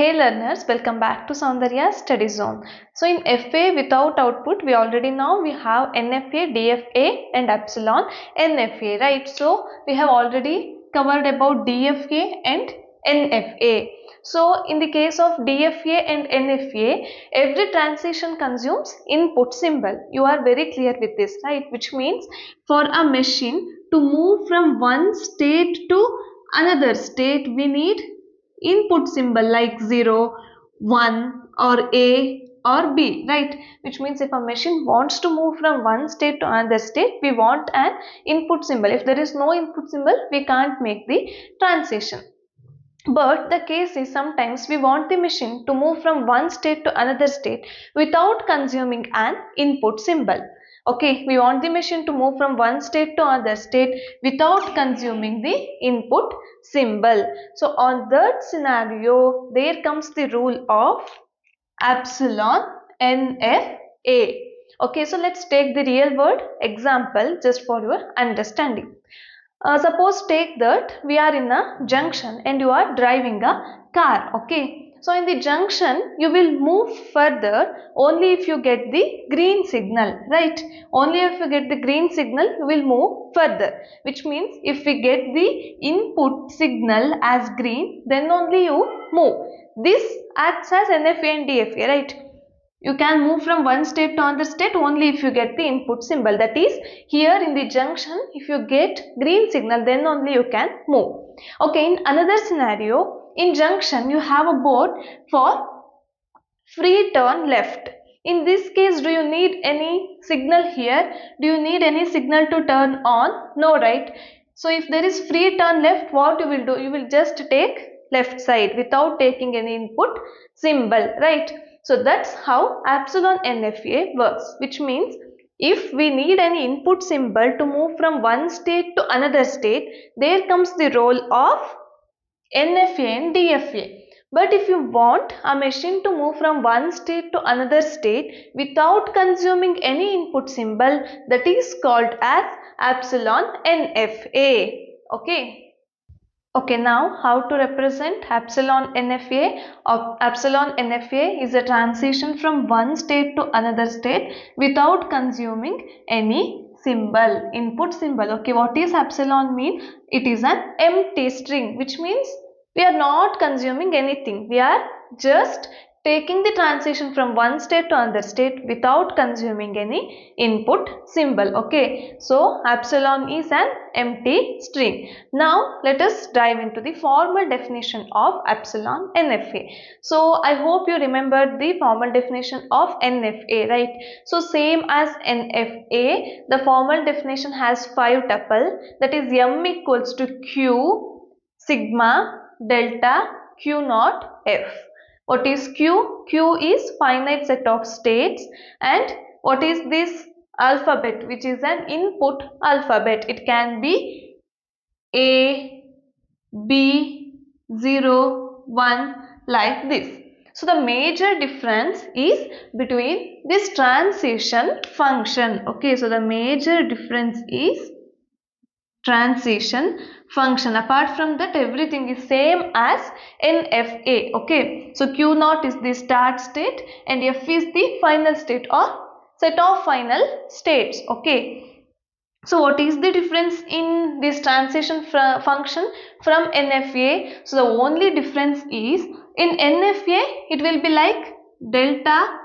Hey learners, welcome back to Soundarya Study Zone. So in FA without output, we already know we have NFA, DFA and Epsilon NFA, right? So we have already covered about DFA and NFA. So in the case of DFA and NFA, every transition consumes input symbol. You are very clear with this, right? Which means for a machine to move from one state to another state, we need input symbol like 0, 1 or A or B, right? Which means if a machine wants to move from one state to another state, we want an input symbol. If there is no input symbol, we can't make the transition. But the case is sometimes we want the machine to move from one state to another state without consuming an input symbol. Okay, we want the machine to move from one state to another state without consuming the input symbol. So on that scenario, there comes the rule of epsilon NFA. Okay, so let's take the real world example just for your understanding. Suppose take that we are in a junction and you are driving a car. Okay, so in the junction you will move further only if you get the green signal, right? Only if you get the green signal you will move further, which means if we get the input signal as green, then only you move. This acts as NFA and DFA, right? You can move from one state to another state only if you get the input symbol. That is, here in the junction, if you get green signal, then only you can move. Okay, in another scenario, in junction, you have a board for free turn left. In this case, do you need any signal here? Do you need any signal to turn on? No, right? So if there is free turn left, what you will do? You will just take left side without taking any input symbol, right? So that's how epsilon NFA works, which means if we need any input symbol to move from one state to another state, there comes the role of NFA and DFA. But if you want a machine to move from one state to another state without consuming any input symbol, that is called as epsilon NFA. Okay. Okay, now how to represent epsilon NFA? Epsilon NFA is a transition from one state to another state without consuming any symbol, input symbol. Okay, what is epsilon mean? It is an empty string, which means we are not consuming anything. We are just taking the transition from one state to another state without consuming any input symbol. Okay, so epsilon is an empty string. Now let us dive into the formal definition of epsilon NFA. So I hope you remember the formal definition of NFA, right? So same as NFA, the formal definition has 5 tuple, that is m equals to q sigma delta q naught f. What is Q? Q is finite set of states, and what is this alphabet, which is an input alphabet? It can be A, B, 0, 1 like this. So the major difference is between this transition function. Okay, so the major difference is transition function. Apart from that, everything is same as NFA. Okay, so Q naught is the start state and F is the final state or set of final states. Okay, so what is the difference in this transition function from NFA? So the only difference is in NFA it will be like delta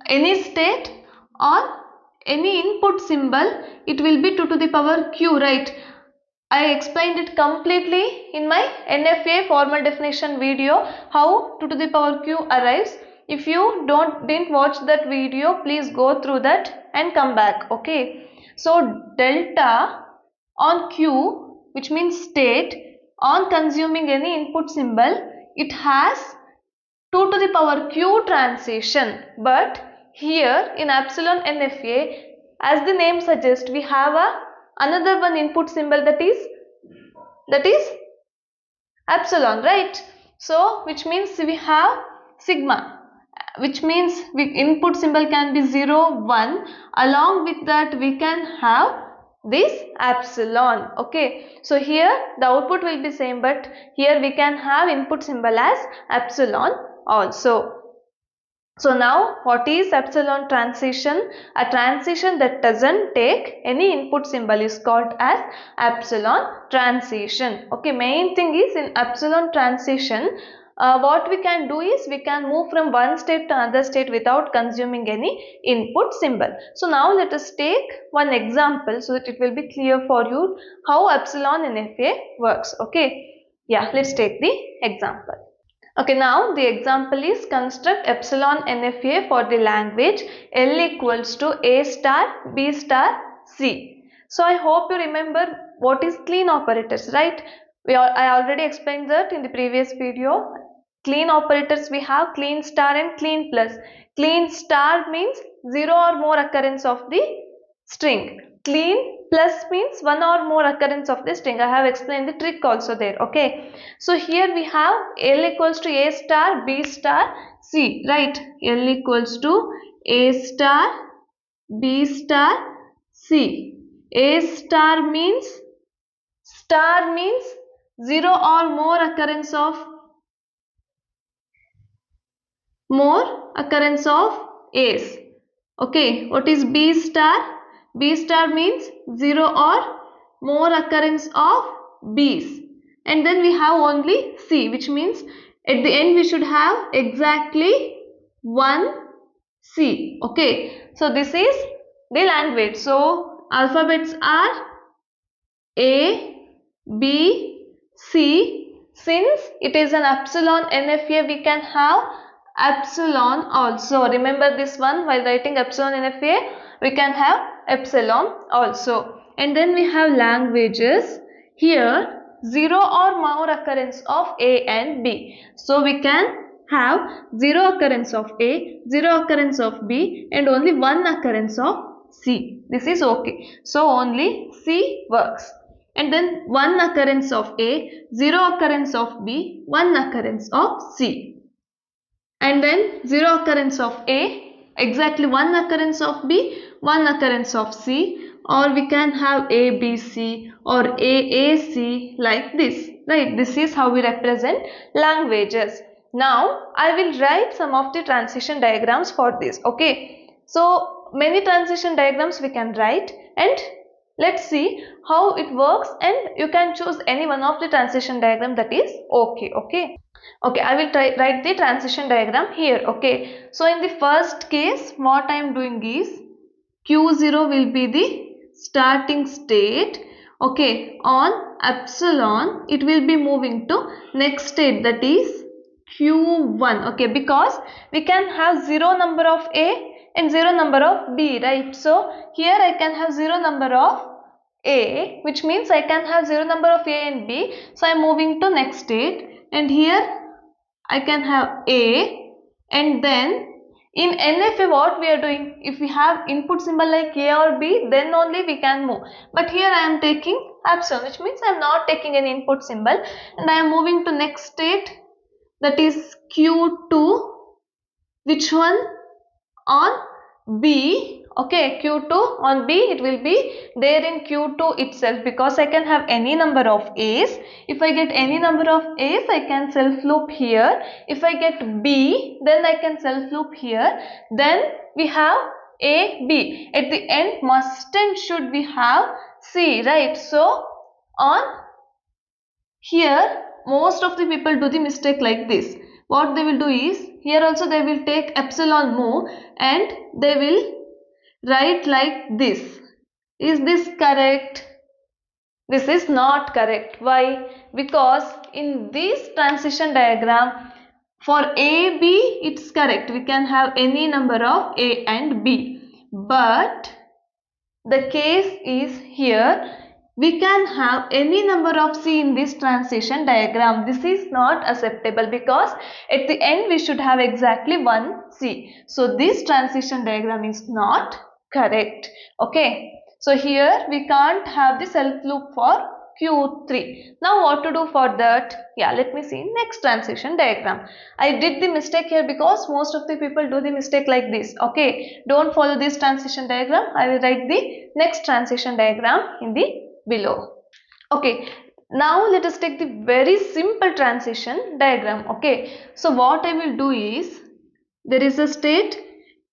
any state or any input symbol, it will be 2 to the power q, right? I explained it completely in my NFA formal definition video how 2 to the power q arrives. If you didn't watch that video, please go through that and come back. Okay, so delta on q, which means state, on consuming any input symbol, it has 2 to the power q transition. But here in epsilon NFA, as the name suggests, we have another one input symbol, that is epsilon, right? So which means we have sigma, which means input symbol can be 0, 1. Along with that we can have this epsilon. Okay, so here the output will be same, but here we can have input symbol as epsilon also. So now what is epsilon transition? A transition that doesn't take any input symbol is called as epsilon transition. Okay, main thing is in epsilon transition, what we can do is we can move from one state to another state without consuming any input symbol. So now let us take one example so that it will be clear for you how epsilon NFA works. Okay, yeah, let's take the example. Okay, now the example is construct epsilon NFA for the language L equals to A star B star C. So I hope you remember what is clean operators, right? I already explained that in the previous video. Clean operators we have clean star and clean plus. Clean star means 0 or more occurrence of the string. Clean plus means one or more occurrence of the string. I have explained the trick also there. Okay, so here we have L equals to A star B star C, right? L equals to A star B star C. A star means 0 or more occurrence of A's. Okay, what is B star? B star means 0 or more occurrence of B's. And then we have only C, which means at the end we should have exactly one C. Okay, so this is the language. So alphabets are A, B, C. Since it is an epsilon NFA, we can have epsilon also. Remember this one, while writing epsilon NFA, we can have epsilon also. And then we have languages. Here 0 or more occurrence of A and B. So we can have 0 occurrence of A, 0 occurrence of B and only 1 occurrence of C. This is okay. So only C works. And then 1 occurrence of A, 0 occurrence of B, 1 occurrence of C. And then 0 occurrence of A, exactly 1 occurrence of B, 1 occurrence of C, or we can have ABC or AAC like this, right? This is how we represent languages. Now I will write some of the transition diagrams for this. Okay, so many transition diagrams we can write, and let's see how it works, and you can choose any one of the transition diagram, that is okay. Okay, I will write the transition diagram here. Okay, so in the first case what I am doing is Q0 will be the starting state. Okay, on epsilon it will be moving to next state, that is Q1. Okay, because we can have 0 number of A and 0 number of B, right? So here I can have 0 number of A, which means I can have 0 number of A and B. So I am moving to next state, and here I can have A, and then in NFA what we are doing, if we have input symbol like A or B, then only we can move. But here I am taking epsilon, which means I am not taking any input symbol, and I am moving to next state, that is Q2. Which one? On B. Okay, Q2 on B, it will be there in Q2 itself, because I can have any number of A's. If I get any number of A's, I can self loop here. If I get B, then I can self loop here. Then we have A, B. At the end, must and should we have C, right? So on here, most of the people do the mistake like this. What they will do is, here also they will take epsilon mu and they will write like this. Is this correct? This is not correct. Why? Because in this transition diagram, for A, B, it's correct. We can have any number of A and B. But the case is here, we can have any number of C in this transition diagram. This is not acceptable, because at the end we should have exactly one C. So this transition diagram is not correct. Okay, so here we can't have the self loop for Q3. Now what to do for that? Yeah, let me see next transition diagram. I did the mistake here because most of the people do the mistake like this. Okay, don't follow this transition diagram. I will write the next transition diagram in the below. Okay, now let us take the very simple transition diagram. Okay, so what I will do is, there is a state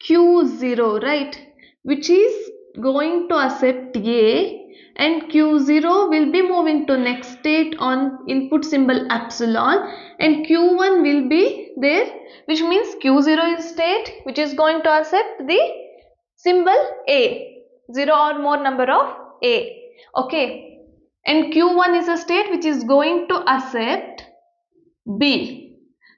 Q0, right, which is going to accept A, and Q0 will be moving to next state on input symbol epsilon, and Q1 will be there, which means Q0 is state which is going to accept the symbol A, 0 or more number of A. Okay, and Q1 is a state which is going to accept B.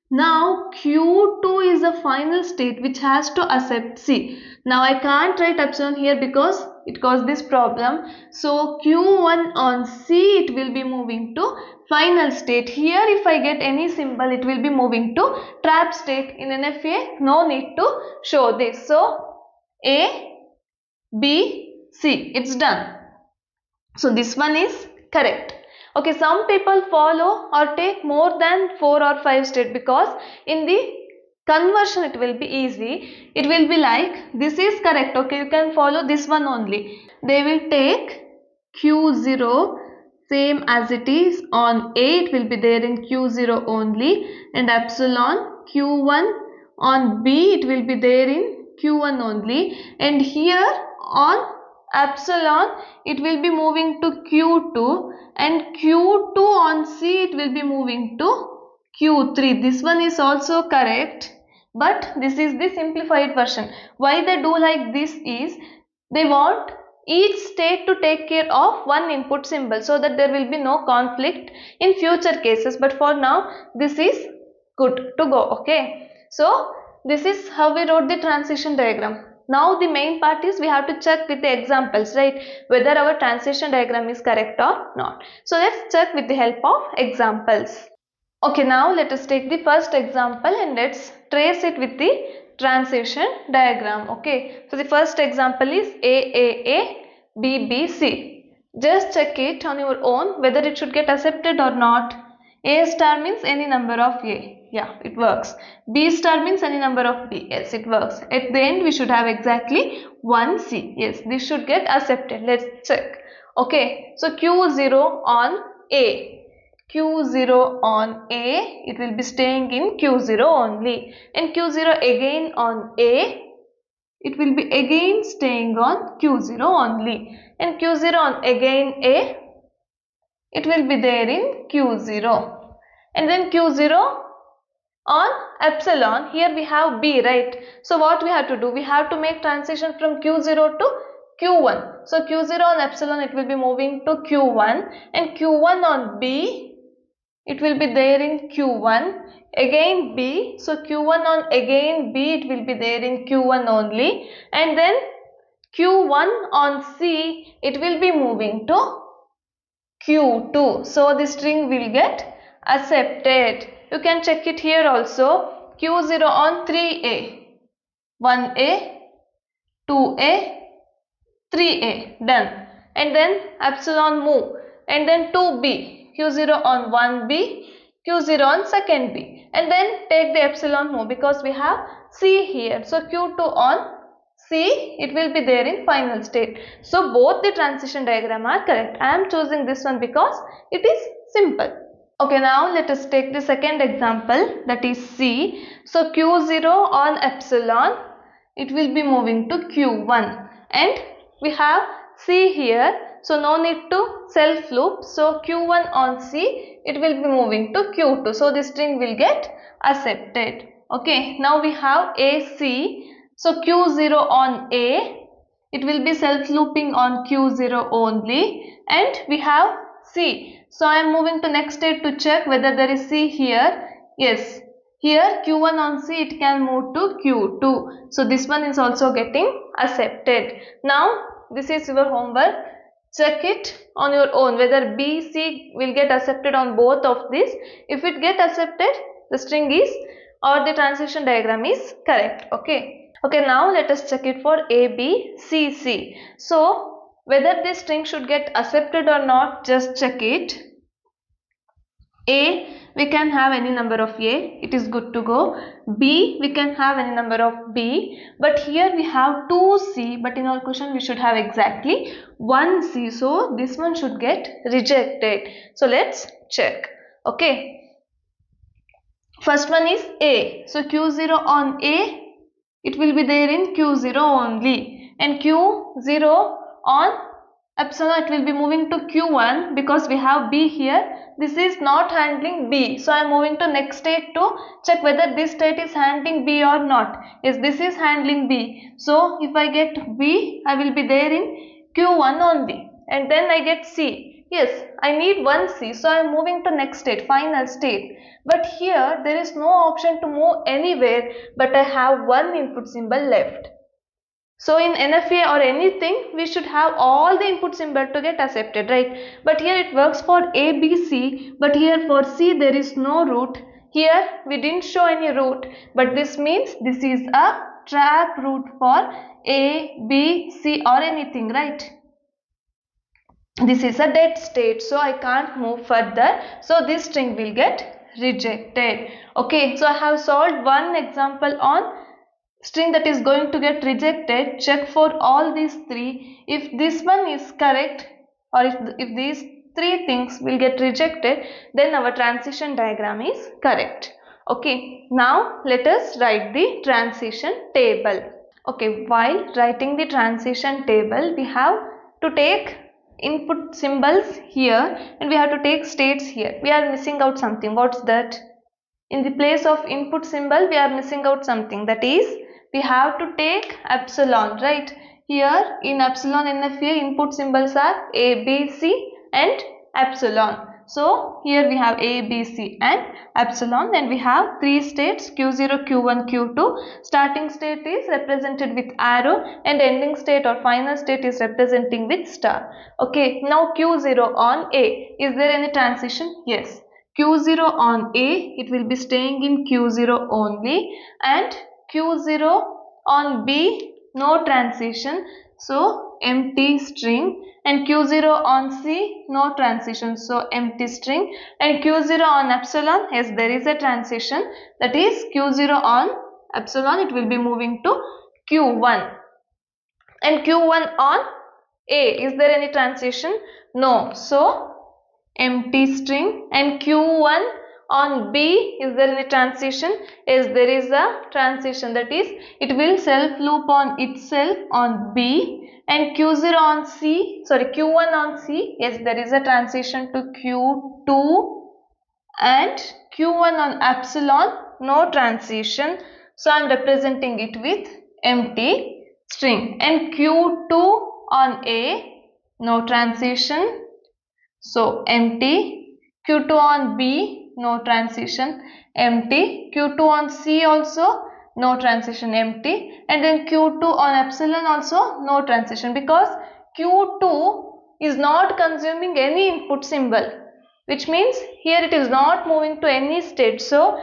Now Q2 is a final state which has to accept C. Now I can't write epsilon here because it caused this problem. So Q1 on C, it will be moving to final state. Here if I get any symbol, it will be moving to trap state. In NFA, no need to show this. So A, B, C, it's done. So this one is correct. Okay, some people follow or take more than 4 or 5 steps because in the conversion it will be easy. It will be like this is correct. Okay, you can follow this one only. They will take Q0 same as it is on A, it will be there in Q0 only, and epsilon Q1 on B, it will be there in Q1 only, and here on epsilon it will be moving to Q2, and Q2 on C it will be moving to Q3. This one is also correct, but this is the simplified version. Why they do like this is, they want each state to take care of one input symbol so that there will be no conflict in future cases, but for now this is good to go. Okay, so this is how we wrote the transition diagram. Now the main part is we have to check with the examples, right, whether our transition diagram is correct or not. So let's check with the help of examples. Okay, now let us take the first example and let's trace it with the transition diagram. Okay, so the first example is AAA, BBC. Just check it on your own whether it should get accepted or not. A star means any number of A. Yeah, it works. B star means any number of B. Yes, it works. At the end, we should have exactly one C. Yes, this should get accepted. Let's check. Okay, so Q0 on A. Q0 on A, it will be staying in Q0 only, and Q0 again on A, it will be again staying on Q0 only, and Q0 on again A, it will be there in Q0, and then Q0 on epsilon, here we have B, right? So what we have to do, we have to make transition from Q0 to Q1. So Q0 on epsilon, it will be moving to Q1, and Q1 on B, it will be there in Q1, again B, so Q1 on again B, it will be there in Q1 only, and then Q1 on C, it will be moving to Q2, so the string will get accepted. You can check it here also. Q0 on 3A, 1A, 2A, 3A, done, and then epsilon move, and then 2B, Q0 on 1B, Q0 on second B, and then take the epsilon move because we have C here, so Q2 on C, it will be there in final state. So both the transition diagram are correct. I am choosing this one because it is simple. Okay, now let us take the second example, that is C. So Q0 on epsilon, it will be moving to Q1, and we have C here, so no need to self loop. So Q1 on C, it will be moving to Q2, so the string will get accepted. Okay, now we have AC. So Q0 on A, it will be self looping on Q0 only, and we have C. So I am moving to next state to check whether there is C here. Yes, here Q1 on C, it can move to Q2. So this one is also getting accepted. Now this is your homework. Check it on your own whether B, C will get accepted on both of these. If it get accepted, the string is or the transition diagram is correct. Okay. Okay, now let us check it for A, B, C, C. So Whether this string should get accepted or not, just check it. A, we can have any number of A, it is good to go. B, we can have any number of B, but here we have 2C, but in our question we should have exactly 1C, so this one should get rejected. So let's check. Okay, first one is A, so Q0 on A, it will be there in Q0 only, and Q0 on epsilon, it will be moving to Q1 because we have B here. This is not handling B, so I am moving to next state to check whether this state is handling B or not. Yes, this is handling B, so if I get B, I will be there in Q1 only, and then I get C. Yes, I need one C, so I am moving to next state, final state. But here there is no option to move anywhere, but I have one input symbol left. So in NFA or anything, we should have all the input symbol to get accepted, right? But here it works for A, B, C, but here for C there is no root. Here we didn't show any root, but this means this is a trap root for A, B, C or anything, right? This is a dead state, so I can't move further, so this string will get rejected. Okay, so I have solved one example on string that is going to get rejected. Check for all these three. If this one is correct, or if these three things will get rejected, then our transition diagram is correct. Okay, now let us write the transition table. Okay, while writing the transition table, we have to take input symbols here and we have to take states here. We are missing out something. What's that? In the place of input symbol, we are missing out something. That is, we have to take epsilon, right? Here in epsilon NFA, input symbols are A, B, C and epsilon. So here we have A, B, C and epsilon, and we have three states, Q0, Q1, Q2. Starting state is represented with arrow and ending state or final state is representing with star. Okay, now Q0 on A. Is there any transition? Yes. Q0 on A, it will be staying in Q0 only, and Q0 on B, no transition, so empty string, and Q0 on C, no transition, so empty string, and Q0 on epsilon, yes, there is a transition, that is Q0 on epsilon, it will be moving to Q1, and Q1 on A, is there any transition? No, so empty string, and Q1 on B, is there any transition? Yes, there is a transition, that is it will self loop on itself on B, and Q0 on C, sorry, Q1 on C, yes, there is a transition to Q2, and Q1 on epsilon, no transition, so I am representing it with empty string, and Q2 on A, no transition, so empty. Q2 on B, no transition, empty. Q2 on C also, no transition, empty. And then Q2 on epsilon also, no transition, because Q2 is not consuming any input symbol, which means here it is not moving to any state, so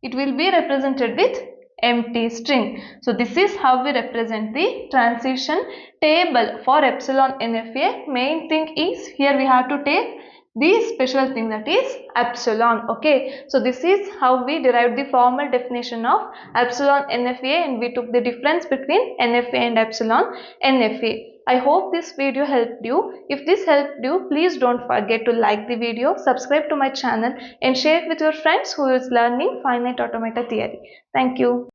it will be represented with empty string. So this is how we represent the transition table for epsilon NFA. Main thing is here we have to take the special thing, that is epsilon. Okay, so this is how we derived the formal definition of epsilon NFA, and we took the difference between NFA and epsilon NFA. I hope this video helped you. If this helped you, please don't forget to like the video, subscribe to my channel and share it with your friends who is learning finite automata theory. Thank you.